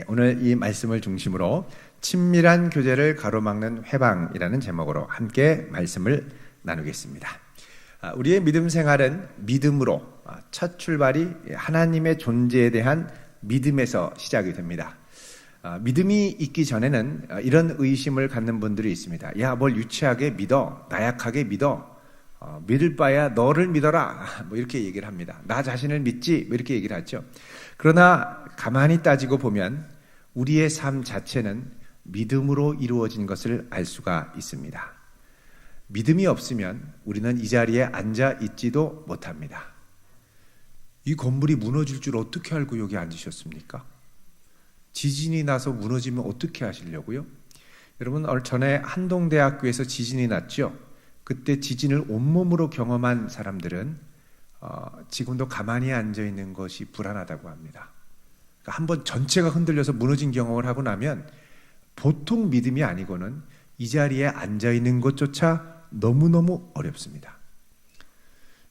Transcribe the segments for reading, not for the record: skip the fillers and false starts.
오늘 이 말씀을 중심으로 친밀한 교제를 가로막는 회방이라는 제목으로 함께 말씀을 나누겠습니다. 우리의 믿음 생활은 믿음으로, 첫 출발이 하나님의 존재에 대한 믿음에서 시작이 됩니다. 믿음이 있기 전에는 이런 의심을 갖는 분들이 있습니다. 야, 뭘 유치하게 믿어, 나약하게 믿어, 믿을 바야 너를 믿어라, 뭐 이렇게 얘기를 합니다. 나 자신을 믿지, 뭐 이렇게 얘기를 하죠. 그러나 가만히 따지고 보면 우리의 삶 자체는 믿음으로 이루어진 것을 알 수가 있습니다. 믿음이 없으면 우리는 이 자리에 앉아 있지도 못합니다. 이 건물이 무너질 줄 어떻게 알고 여기 앉으셨습니까? 지진이 나서 무너지면 어떻게 하시려고요? 여러분, 전에 한동대학교에서 지진이 났죠? 그때 지진을 온몸으로 경험한 사람들은 지금도 가만히 앉아있는 것이 불안하다고 합니다. 그러니까 한번 전체가 흔들려서 무너진 경험을 하고 나면 보통 믿음이 아니고는 이 자리에 앉아있는 것조차 너무너무 어렵습니다.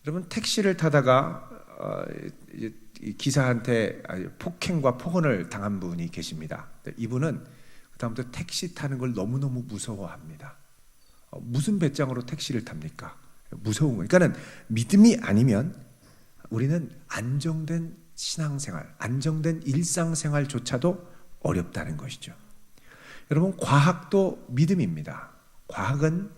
여러분, 택시를 타다가 기사한테 폭행과 폭언을 당한 분이 계십니다. 이분은 그다음부터 택시 타는 걸 너무너무 무서워합니다. 무슨 배짱으로 택시를 탑니까? 무서운 거예요. 그러니까 믿음이 아니면 우리는 안정된 신앙생활, 안정된 일상생활조차도 어렵다는 것이죠. 여러분, 과학도 믿음입니다. 과학은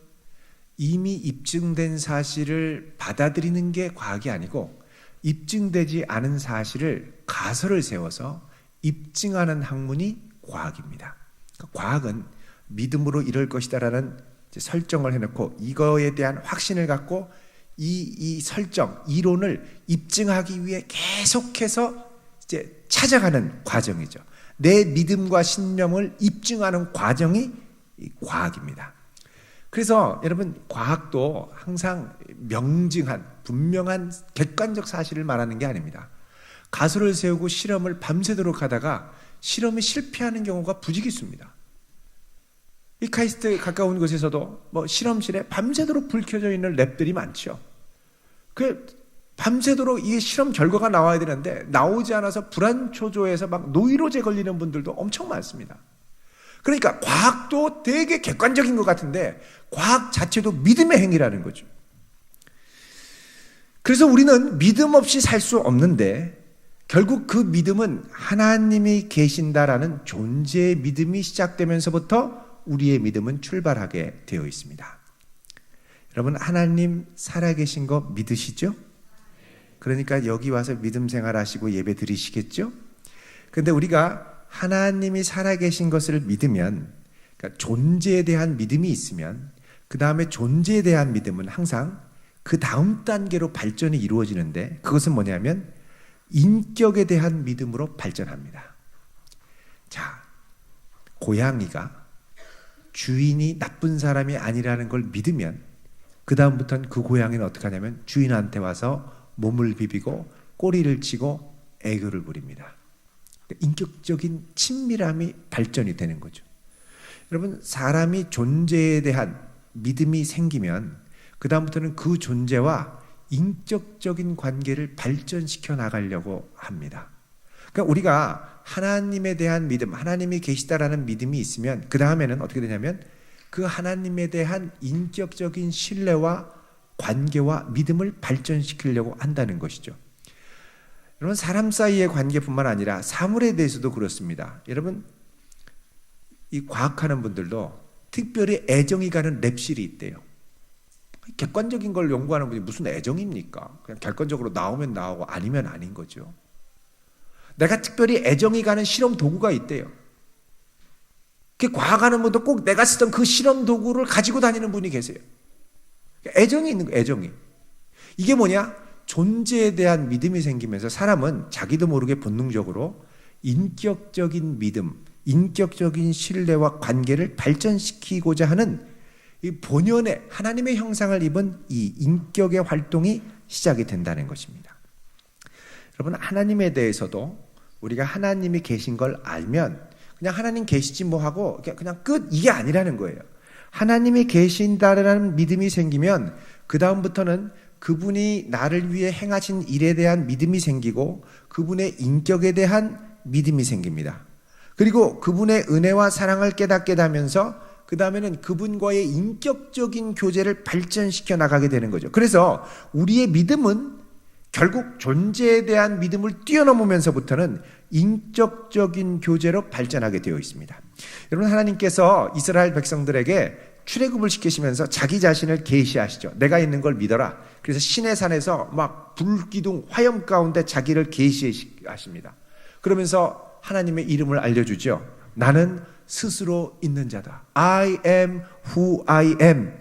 이미 입증된 사실을 받아들이는 게 과학이 아니고 입증되지 않은 사실을 가설을 세워서 입증하는 학문이 과학입니다. 그러니까 과학은 믿음으로 이럴 것이다라는 설정을 해놓고 이거에 대한 확신을 갖고 이 설정, 이론을 입증하기 위해 계속해서 이제 찾아가는 과정이죠. 내 믿음과 신념을 입증하는 과정이 과학입니다. 그래서 여러분, 과학도 항상 명징한, 분명한 객관적 사실을 말하는 게 아닙니다. 가설을 세우고 실험을 밤새도록 하다가 실험이 실패하는 경우가 부지기수입니다. 이 카이스트 가까운 곳에서도 실험실에 밤새도록 불 켜져 있는 랩들이 많죠. 밤새도록 이 실험 결과가 나와야 되는데 나오지 않아서 불안초조해서 막 노이로제 걸리는 분들도 엄청 많습니다. 그러니까 과학도 되게 객관적인 것 같은데 과학 자체도 믿음의 행위라는 거죠. 그래서 우리는 믿음 없이 살 수 없는데 결국 그 믿음은 하나님이 계신다라는 존재의 믿음이 시작되면서부터 우리의 믿음은 출발하게 되어 있습니다. 여러분, 하나님 살아계신 거 믿으시죠? 그러니까 여기 와서 믿음 생활하시고 예배 드리시겠죠? 그런데 우리가 하나님이 살아계신 것을 믿으면, 그러니까 존재에 대한 믿음이 있으면 그 다음에 존재에 대한 믿음은 항상 그 다음 단계로 발전이 이루어지는데 그것은 뭐냐면 인격에 대한 믿음으로 발전합니다. 자, 고양이가 주인이 나쁜 사람이 아니라는 걸 믿으면 그 다음부터는 그 고양이는 어떻게 하냐면 주인한테 와서 몸을 비비고 꼬리를 치고 애교를 부립니다. 인격적인 친밀함이 발전이 되는 거죠. 여러분, 사람이 존재에 대한 믿음이 생기면 그 다음부터는 그 존재와 인격적인 관계를 발전시켜 나가려고 합니다. 그러니까 우리가 하나님에 대한 믿음, 하나님이 계시다라는 믿음이 있으면 그 다음에는 어떻게 되냐면 그 하나님에 대한 인격적인 신뢰와 관계와 믿음을 발전시키려고 한다는 것이죠. 여러분, 사람 사이의 관계뿐만 아니라 사물에 대해서도 그렇습니다. 여러분, 이 과학하는 분들도 특별히 애정이 가는 랩실이 있대요. 객관적인 걸 연구하는 분이 무슨 애정입니까? 그냥 객관적으로 나오면 나오고 아니면 아닌 거죠. 내가 특별히 애정이 가는 실험 도구가 있대요. 그 과학하는 분도 꼭 내가 쓰던 그 실험 도구를 가지고 다니는 분이 계세요. 애정이 있는 거예요, 애정이. 이게 뭐냐? 존재에 대한 믿음이 생기면서 사람은 자기도 모르게 본능적으로 인격적인 믿음, 인격적인 신뢰와 관계를 발전시키고자 하는 이 본연의 하나님의 형상을 입은 이 인격의 활동이 시작이 된다는 것입니다. 여러분, 하나님에 대해서도 우리가 하나님이 계신 걸 알면 그냥 하나님 계시지 뭐 하고 그냥 끝, 이게 아니라는 거예요. 하나님이 계신다라는 믿음이 생기면 그 다음부터는 그분이 나를 위해 행하신 일에 대한 믿음이 생기고 그분의 인격에 대한 믿음이 생깁니다. 그리고 그분의 은혜와 사랑을 깨닫게 되면서 그 다음에는 그분과의 인격적인 교제를 발전시켜 나가게 되는 거죠. 그래서 우리의 믿음은 결국 존재에 대한 믿음을 뛰어넘으면서부터는 인격적인 교제로 발전하게 되어 있습니다. 여러분, 하나님께서 이스라엘 백성들에게 출애굽을 시키시면서 자기 자신을 계시하시죠. 내가 있는 걸 믿어라. 그래서 시내산에서 막 불기둥 화염 가운데 자기를 계시하십니다. 그러면서 하나님의 이름을 알려주죠. 나는 스스로 있는 자다. I am who I am.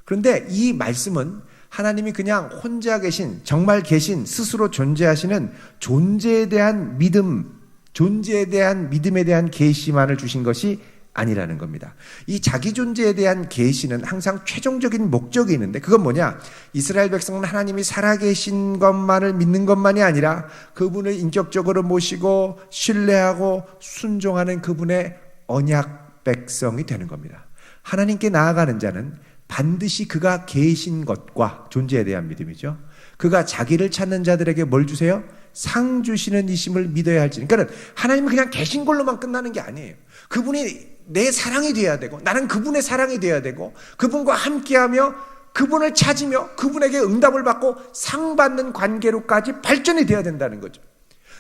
그런데 이 말씀은 하나님이 그냥 혼자 계신, 정말 계신, 스스로 존재하시는 존재에 대한 믿음, 존재에 대한 믿음에 대한 계시만을 주신 것이 아니라는 겁니다. 이 자기 존재에 대한 계시는 항상 최종적인 목적이 있는데, 그건 뭐냐? 이스라엘 백성은 하나님이 살아계신 것만을 믿는 것만이 아니라 그분을 인격적으로 모시고 신뢰하고 순종하는 그분의 언약 백성이 되는 겁니다. 하나님께 나아가는 자는 반드시 그가 계신 것과 존재에 대한 믿음이죠. 그가 자기를 찾는 자들에게 뭘 주세요? 상 주시는 이심을 믿어야 할지. 그러니까 하나님은 그냥 계신 걸로만 끝나는 게 아니에요. 그분이 내 사랑이 되어야 되고, 나는 그분의 사랑이 되어야 되고, 그분과 함께하며 그분을 찾으며 그분에게 응답을 받고 상 받는 관계로까지 발전이 되어야 된다는 거죠.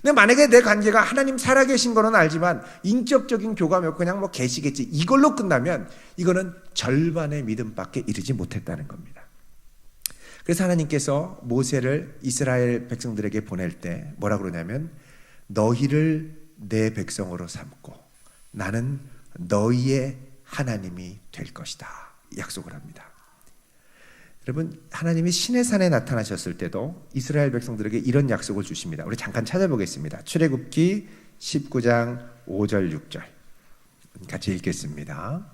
근데 만약에 내 관계가 하나님 살아계신 거는 알지만 인격적인 교감이 없고 그냥 뭐 계시겠지, 이걸로 끝나면 이거는 절반의 믿음밖에 이르지 못했다는 겁니다. 그래서 하나님께서 모세를 이스라엘 백성들에게 보낼 때 뭐라 그러냐면, 너희를 내 백성으로 삼고 나는 너희의 하나님이 될 것이다 약속을 합니다. 여러분, 하나님이 시내산에 나타나셨을 때도 이스라엘 백성들에게 이런 약속을 주십니다. 우리 잠깐 찾아보겠습니다. 출애굽기 19장 5절 6절 같이 읽겠습니다.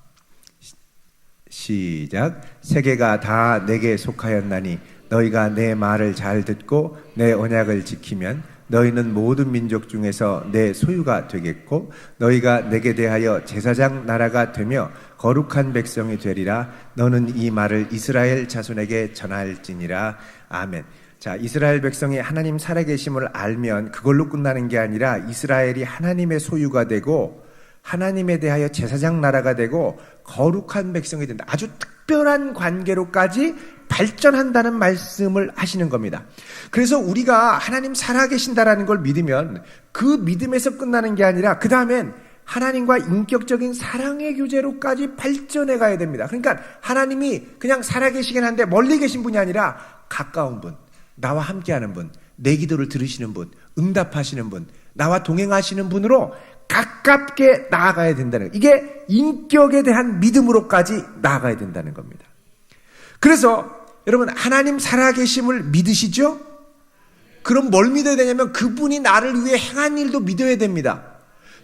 시작. 세계가 다 내게 속하였나니 너희가 내 말을 잘 듣고 내 언약을 지키면 너희는 모든 민족 중에서 내 소유가 되겠고 너희가 내게 대하여 제사장 나라가 되며 거룩한 백성이 되리라. 너는 이 말을 이스라엘 자손에게 전할지니라. 아멘. 자, 이스라엘 백성이 하나님 살아계심을 알면 그걸로 끝나는 게 아니라 이스라엘이 하나님의 소유가 되고 하나님에 대하여 제사장 나라가 되고 거룩한 백성이 된다. 아주 특별한 관계로까지 발전한다는 말씀을 하시는 겁니다. 그래서 우리가 하나님 살아계신다라는 걸 믿으면 그 믿음에서 끝나는 게 아니라 그 다음엔 하나님과 인격적인 사랑의 교제로까지 발전해 가야 됩니다. 그러니까 하나님이 그냥 살아계시긴 한데 멀리 계신 분이 아니라 가까운 분, 나와 함께하는 분, 내 기도를 들으시는 분, 응답하시는 분, 나와 동행하시는 분으로 가깝게 나아가야 된다는 거예요. 이게 인격에 대한 믿음으로까지 나아가야 된다는 겁니다. 그래서 여러분, 하나님 살아계심을 믿으시죠? 그럼 뭘 믿어야 되냐면 그분이 나를 위해 행한 일도 믿어야 됩니다.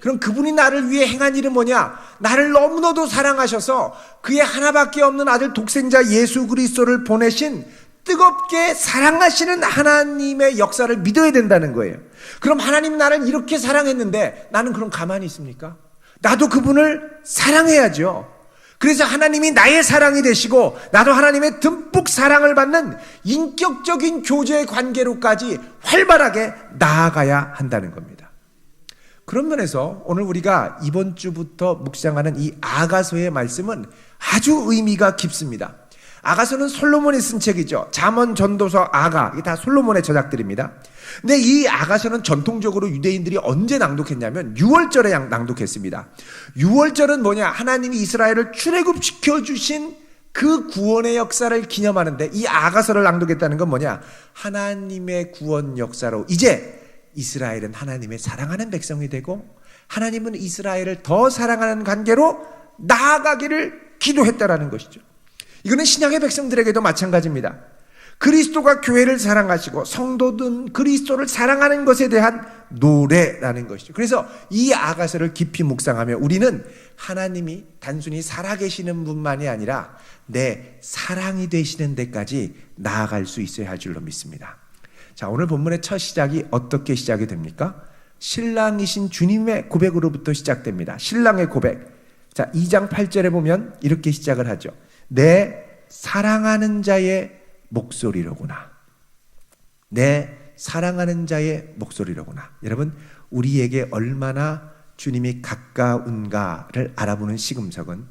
그럼 그분이 나를 위해 행한 일은 뭐냐? 나를 너무나도 사랑하셔서 그의 하나밖에 없는 아들 독생자 예수 그리스도를 보내신 뜨겁게 사랑하시는 하나님의 역사를 믿어야 된다는 거예요. 그럼 하나님 나를 이렇게 사랑했는데 나는 그럼 가만히 있습니까? 나도 그분을 사랑해야죠. 그래서 하나님이 나의 사랑이 되시고 나도 하나님의 듬뿍 사랑을 받는 인격적인 교제의 관계로까지 활발하게 나아가야 한다는 겁니다. 그런 면에서 오늘 우리가 이번 주부터 묵상하는 이 아가서의 말씀은 아주 의미가 깊습니다. 아가서는 솔로몬이 쓴 책이죠. 잠언, 전도서, 아가, 이게 다 솔로몬의 저작들입니다. 근데 이 아가서는 전통적으로 유대인들이 언제 낭독했냐면 6월절에 낭독했습니다. 6월절은 뭐냐? 하나님이 이스라엘을 출애굽시켜 주신 그 구원의 역사를 기념하는데 이 아가서를 낭독했다는 건 뭐냐? 하나님의 구원 역사로 이제 이스라엘은 하나님의 사랑하는 백성이 되고 하나님은 이스라엘을 더 사랑하는 관계로 나아가기를 기도했다라는 것이죠. 이거는 신약의 백성들에게도 마찬가지입니다. 그리스도가 교회를 사랑하시고 성도든 그리스도를 사랑하는 것에 대한 노래라는 것이죠. 그래서 이 아가서를 깊이 묵상하며 우리는 하나님이 단순히 살아계시는 분만이 아니라 내 사랑이 되시는 데까지 나아갈 수 있어야 할 줄로 믿습니다. 자, 오늘 본문의 첫 시작이 어떻게 시작이 됩니까? 신랑이신 주님의 고백으로부터 시작됩니다. 신랑의 고백. 자, 2장 8절에 보면 이렇게 시작을 하죠. 내 사랑하는 자의 목소리로구나. 내 사랑하는 자의 목소리로구나. 여러분, 우리에게 얼마나 주님이 가까운가를 알아보는 시금석은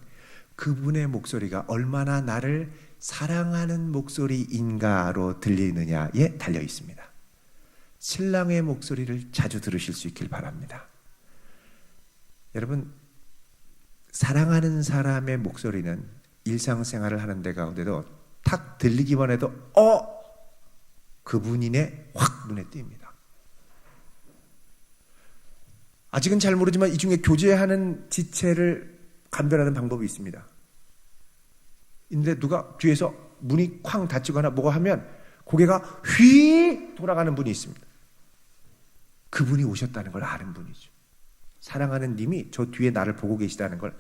그분의 목소리가 얼마나 나를 사랑하는 목소리인가로 들리느냐에 달려 있습니다. 신랑의 목소리를 자주 들으실 수 있길 바랍니다. 여러분, 사랑하는 사람의 목소리는 일상생활을 하는 데 가운데도 탁 들리기만 해도 그분이네 확 눈에 띕니다. 아직은 잘 모르지만 이 중에 교제하는 지체를 감별하는 방법이 있습니다. 근데 누가 뒤에서 문이 쾅 닫히거나 뭐가 하면 고개가 휙 돌아가는 분이 있습니다. 그분이 오셨다는 걸 아는 분이죠. 사랑하는 님이 저 뒤에 나를 보고 계시다는 걸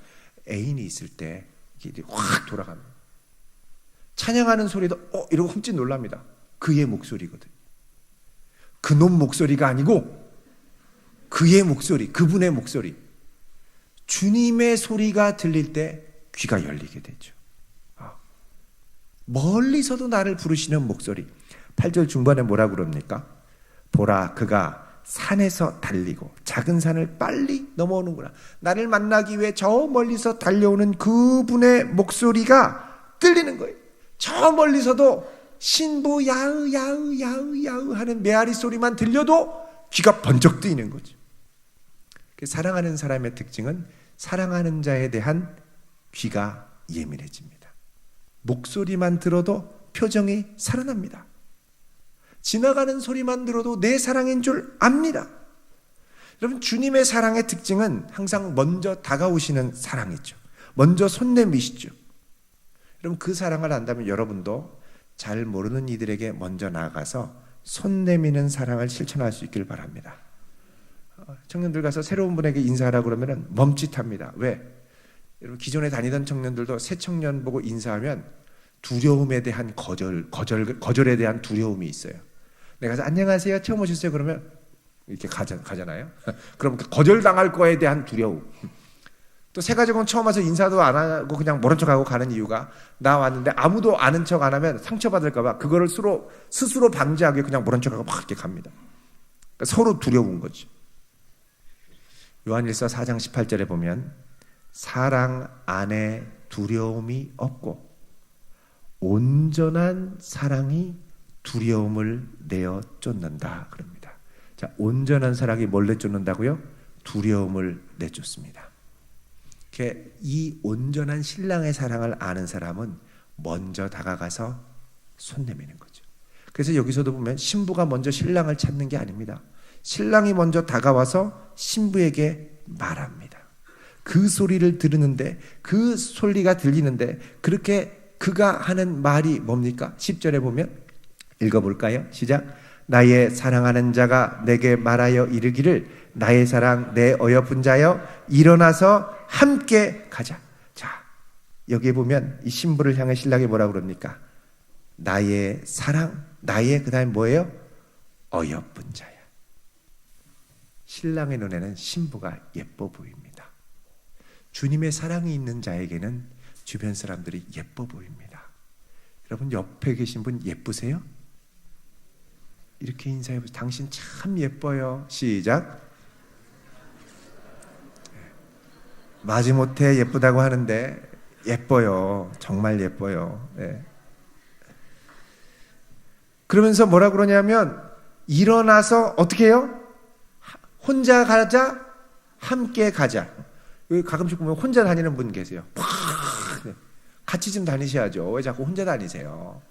애인이 있을 때 이게 확 돌아갑니다. 찬양하는 소리도 이러고 흠칫 놀랍니다. 그의 목소리거든요. 그놈 목소리가 아니고 그의 목소리, 그분의 목소리. 주님의 소리가 들릴 때 귀가 열리게 되죠. 멀리서도 나를 부르시는 목소리. 8절 중반에 뭐라고 그럽니까? 보라, 그가 산에서 달리고 작은 산을 빨리 넘어오는구나. 나를 만나기 위해 저 멀리서 달려오는 그분의 목소리가 들리는 거예요. 저 멀리서도 신부 야으 야으 야으 야으 하는 메아리 소리만 들려도 귀가 번쩍 뜨이는 거죠. 사랑하는 사람의 특징은 사랑하는 자에 대한 귀가 예민해집니다. 목소리만 들어도 표정이 살아납니다. 지나가는 소리만 들어도 내 사랑인 줄 압니다. 여러분, 주님의 사랑의 특징은 항상 먼저 다가오시는 사랑이죠. 먼저 손 내미시죠. 여러분, 그 사랑을 안다면 여러분도 잘 모르는 이들에게 먼저 나아가서 손 내미는 사랑을 실천할 수 있길 바랍니다. 청년들 가서 새로운 분에게 인사하라고 그러면 멈칫합니다. 왜? 여러분, 기존에 다니던 청년들도 새 청년 보고 인사하면 두려움에 대한 거절에 대한 두려움이 있어요. 내가 가서 안녕하세요, 처음 오셨어요? 그러면 이렇게 가잖아요. 그럼 거절당할 거에 대한 두려움. 또 새 가족은 처음 와서 인사도 안 하고 그냥 모른 척하고 가는 이유가 나 왔는데 아무도 아는 척 안 하면 상처받을까 봐 그거를 스스로 방지하기 그냥 모른 척하고 막 이렇게 갑니다. 그러니까 서로 두려운 거죠. 요한일서 4장 18절에 보면 사랑 안에 두려움이 없고 온전한 사랑이 두려움을 내어 쫓는다 그럽니다. 자, 온전한 사랑이 뭘 내쫓는다고요? 두려움을 내쫓습니다. 이 온전한 신랑의 사랑을 아는 사람은 먼저 다가가서 손 내미는 거죠. 그래서 여기서도 보면 신부가 먼저 신랑을 찾는 게 아닙니다. 신랑이 먼저 다가와서 신부에게 말합니다. 그 소리를 들으는데, 그 소리가 들리는데 그렇게 그가 하는 말이 뭡니까? 10절에 보면 읽어볼까요? 시작. 나의 사랑하는 자가 내게 말하여 이르기를 나의 사랑 내 어여쁜 자여 일어나서 함께 가자. 자, 여기에 보면 이 신부를 향해 신랑이 뭐라고 그럽니까? 나의 사랑, 나의 그 다음에 뭐예요? 어여쁜 자야. 신랑의 눈에는 신부가 예뻐 보입니다. 주님의 사랑이 있는 자에게는 주변 사람들이 예뻐 보입니다. 여러분, 옆에 계신 분 예쁘세요? 이렇게 인사해보세요. 당신 참 예뻐요. 시작. 마지못해 예쁘다고 하는데 예뻐요. 정말 예뻐요. 네. 그러면서 뭐라 그러냐면 일어나서 어떻게 해요? 혼자 가자, 함께 가자. 여기 가끔씩 보면 혼자 다니는 분 계세요. 같이 좀 다니셔야죠. 왜 자꾸 혼자 다니세요?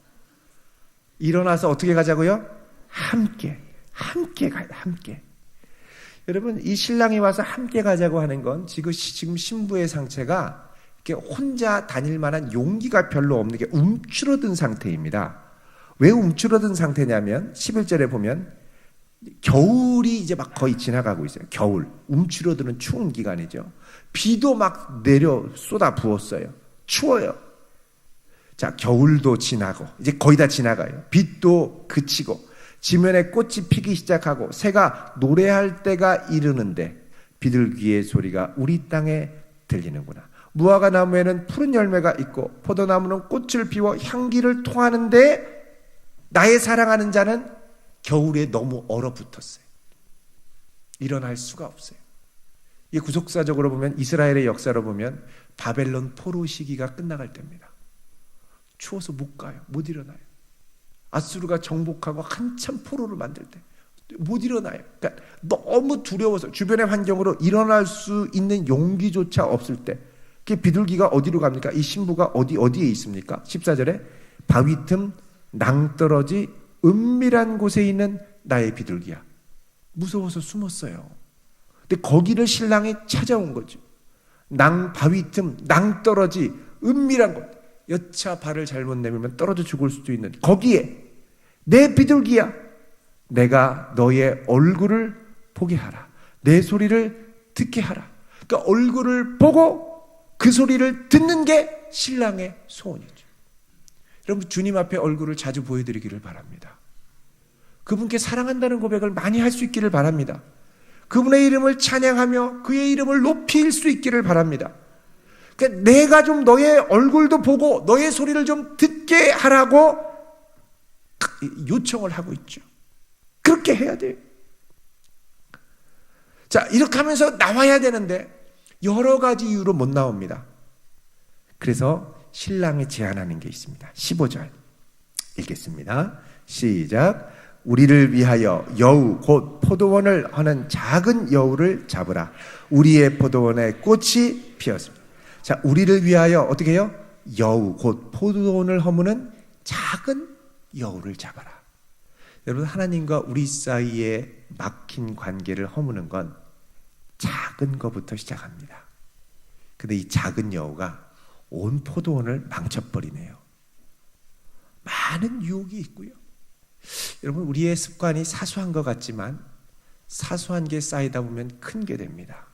일어나서 어떻게 가자고요? 함께 가야 돼. 함께. 여러분, 이 신랑이 와서 함께 가자고 하는 건 지금 신부의 상태가 이렇게 혼자 다닐 만한 용기가 별로 없는 게 움츠러든 상태입니다. 왜 움츠러든 상태냐면 11절에 보면 겨울이 이제 막 거의 지나가고 있어요. 겨울. 움츠러드는 추운 기간이죠. 비도 막 내려 쏟아 부었어요. 추워요. 자, 겨울도 지나고 이제 거의 다 지나가요. 빛도 그치고 지면에 꽃이 피기 시작하고 새가 노래할 때가 이르는데 비둘기의 소리가 우리 땅에 들리는구나. 무화과 나무에는 푸른 열매가 있고 포도나무는 꽃을 피워 향기를 토하는데 나의 사랑하는 자는 겨울에 너무 얼어붙었어요. 일어날 수가 없어요. 이 구속사적으로 보면, 이스라엘의 역사로 보면 바벨론 포로 시기가 끝나갈 때입니다. 추워서 못 가요. 못 일어나요. 아수르가 정복하고 한참 포로를 만들 때 못 일어나요. 그러니까 너무 두려워서 주변의 환경으로 일어날 수 있는 용기조차 없을 때, 그 비둘기가 어디로 갑니까? 이 신부가 어디에 있습니까? 14절에 바위 틈 낭떠러지 은밀한 곳에 있는 나의 비둘기야. 무서워서 숨었어요. 근데 거기를 신랑이 찾아온 거죠. 바위 틈 낭떠러지 은밀한 곳, 여차 발을 잘못 내밀면 떨어져 죽을 수도 있는 거기에 내 비둘기야, 내가 너의 얼굴을 보게 하라, 내 소리를 듣게 하라. 그러니까 얼굴을 보고 그 소리를 듣는 게 신랑의 소원이죠. 여러분, 주님 앞에 얼굴을 자주 보여드리기를 바랍니다. 그분께 사랑한다는 고백을 많이 할 수 있기를 바랍니다. 그분의 이름을 찬양하며 그의 이름을 높일 수 있기를 바랍니다. 그러니까 내가 좀 너의 얼굴도 보고 너의 소리를 좀 듣게 하라고 요청을 하고 있죠. 그렇게 해야 돼요. 자, 이렇게 하면서 나와야 되는데 여러 가지 이유로 못 나옵니다. 그래서 신랑이 제안하는 게 있습니다. 15절 읽겠습니다. 시작. 우리를 위하여 여우 곧 포도원을 허는 작은 여우를 잡으라. 우리의 포도원에 꽃이 피었습니다. 자, 우리를 위하여 어떻게 해요? 여우 곧 포도원을 허무는 작은 여우를 잡아라. 여러분, 하나님과 우리 사이에 막힌 관계를 허무는 건 작은 것부터 시작합니다. 근데 이 작은 여우가 온 포도원을 망쳐버리네요. 많은 유혹이 있고요. 여러분, 우리의 습관이 사소한 것 같지만 사소한 게 쌓이다 보면 큰 게 됩니다.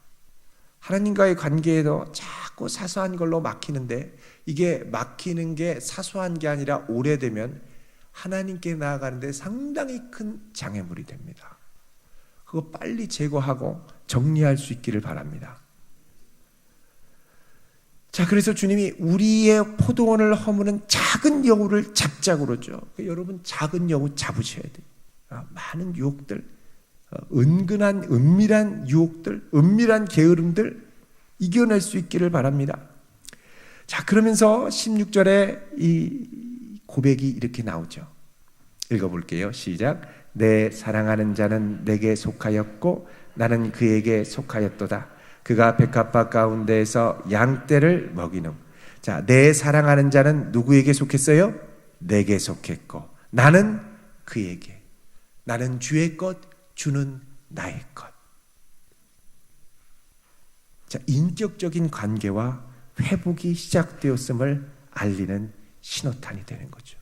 하나님과의 관계에도 자꾸 사소한 걸로 막히는데, 이게 막히는 게 사소한 게 아니라 오래되면 하나님께 나아가는데 상당히 큰 장애물이 됩니다. 그거 빨리 제거하고 정리할 수 있기를 바랍니다. 자, 그래서 주님이 우리의 포도원을 허무는 작은 여우를 잡자고 그러죠. 여러분, 작은 여우 잡으셔야 돼요. 많은 유혹들, 은근한 은밀한 유혹들, 은밀한 게으름들 이겨낼 수 있기를 바랍니다. 자, 그러면서 16절에 이 고백이 이렇게 나오죠. 읽어볼게요. 시작. 내 사랑하는 자는 내게 속하였고 나는 그에게 속하였도다. 그가 백합화 가운데에서 양떼를 먹이는. 자, 내 사랑하는 자는 누구에게 속했어요? 내게 속했고 나는 그에게. 나는 주의 것, 주는 나의 것. 자, 인격적인 관계와 회복이 시작되었음을 알리는 신호탄이 되는 거죠.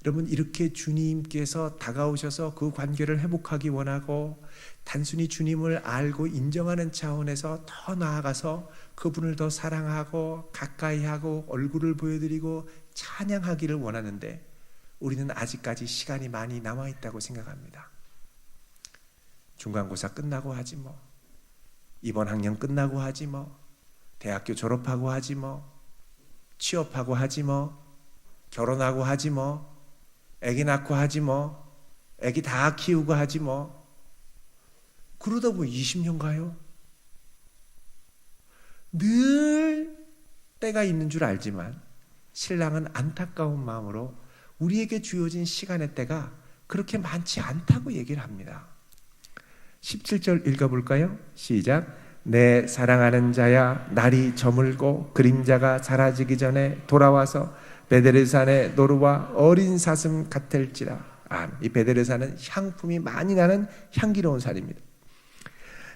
여러분, 이렇게 주님께서 다가오셔서 그 관계를 회복하기 원하고 단순히 주님을 알고 인정하는 차원에서 더 나아가서 그분을 더 사랑하고 가까이 하고 얼굴을 보여드리고 찬양하기를 원하는데 우리는 아직까지 시간이 많이 남아있다고 생각합니다. 중간고사 끝나고 하지 뭐, 이번 학년 끝나고 하지 뭐, 대학교 졸업하고 하지 뭐, 취업하고 하지 뭐, 결혼하고 하지 뭐, 애기 낳고 하지 뭐, 애기 다 키우고 하지 뭐. 그러다 보면 20년 가요. 늘 때가 있는 줄 알지만 신랑은 안타까운 마음으로 우리에게 주어진 시간의 때가 그렇게 많지 않다고 얘기를 합니다. 17절 읽어볼까요? 시작. 내 사랑하는 자야, 날이 저물고 그림자가 사라지기 전에 돌아와서 베데르산의 노루와 어린 사슴 같을지라. 이 베데르산은 향품이 많이 나는 향기로운 산입니다.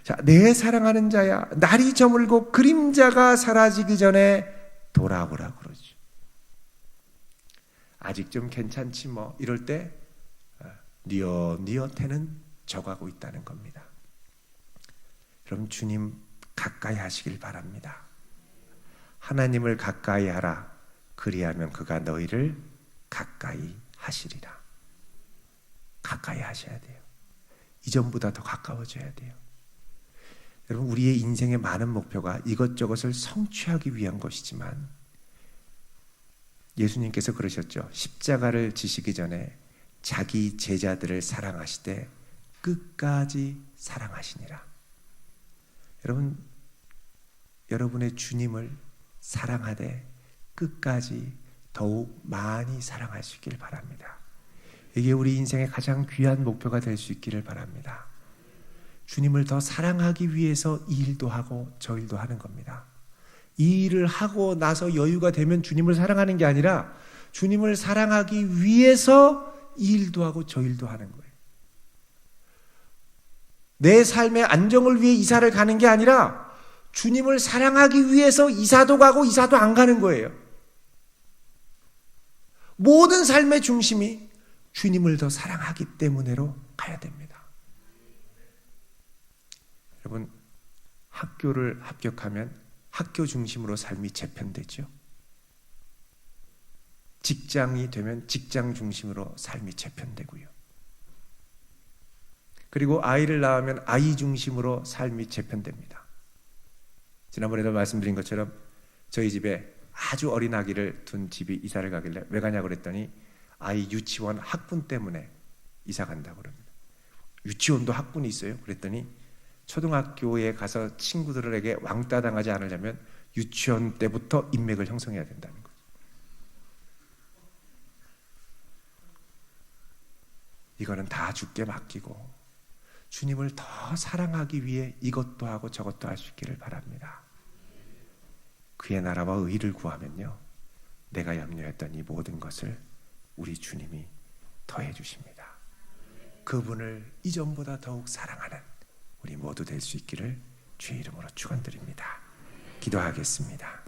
자, 내 사랑하는 자야, 날이 저물고 그림자가 사라지기 전에 돌아오라 그러죠. 아직 좀 괜찮지 뭐, 이럴 때 니엇니엇해는 져가고 있다는 겁니다. 여러분, 주님 가까이 하시길 바랍니다. 하나님을 가까이 하라. 그리하면 그가 너희를 가까이 하시리라. 가까이 하셔야 돼요. 이전보다 더 가까워져야 돼요. 여러분, 우리의 인생의 많은 목표가 이것저것을 성취하기 위한 것이지만 예수님께서 그러셨죠. 십자가를 지시기 전에 자기 제자들을 사랑하시되 끝까지 사랑하시니라. 여러분의 주님을 사랑하되 끝까지 더욱 많이 사랑하시길 바랍니다. 이게 우리 인생의 가장 귀한 목표가 될 수 있기를 바랍니다. 주님을 더 사랑하기 위해서 이 일도 하고 저 일도 하는 겁니다. 이 일을 하고 나서 여유가 되면 주님을 사랑하는 게 아니라 주님을 사랑하기 위해서 이 일도 하고 저 일도 하는 거예요. 내 삶의 안정을 위해 이사를 가는 게 아니라 주님을 사랑하기 위해서 이사도 가고 이사도 안 가는 거예요. 모든 삶의 중심이 주님을 더 사랑하기 때문에로 가야 됩니다. 여러분, 학교를 합격하면 학교 중심으로 삶이 재편되죠. 직장이 되면 직장 중심으로 삶이 재편되고요. 그리고 아이를 낳으면 아이 중심으로 삶이 재편됩니다. 지난번에도 말씀드린 것처럼 저희 집에 아주 어린 아기를 둔 집이 이사를 가길래 왜 가냐고 그랬더니 아이 유치원 학군 때문에 이사 간다고 그럽니다. 유치원도 학군이 있어요? 그랬더니 초등학교에 가서 친구들에게 왕따 당하지 않으려면 유치원 때부터 인맥을 형성해야 된다는 거죠. 이거는 다 주께 맡기고 주님을 더 사랑하기 위해 이것도 하고 저것도 할 수 있기를 바랍니다. 그의 나라와 의를 구하면요, 내가 염려했던 이 모든 것을 우리 주님이 더해 주십니다. 그분을 이전보다 더욱 사랑하는 우리 모두 될 수 있기를 주의 이름으로 축원드립니다. 기도하겠습니다.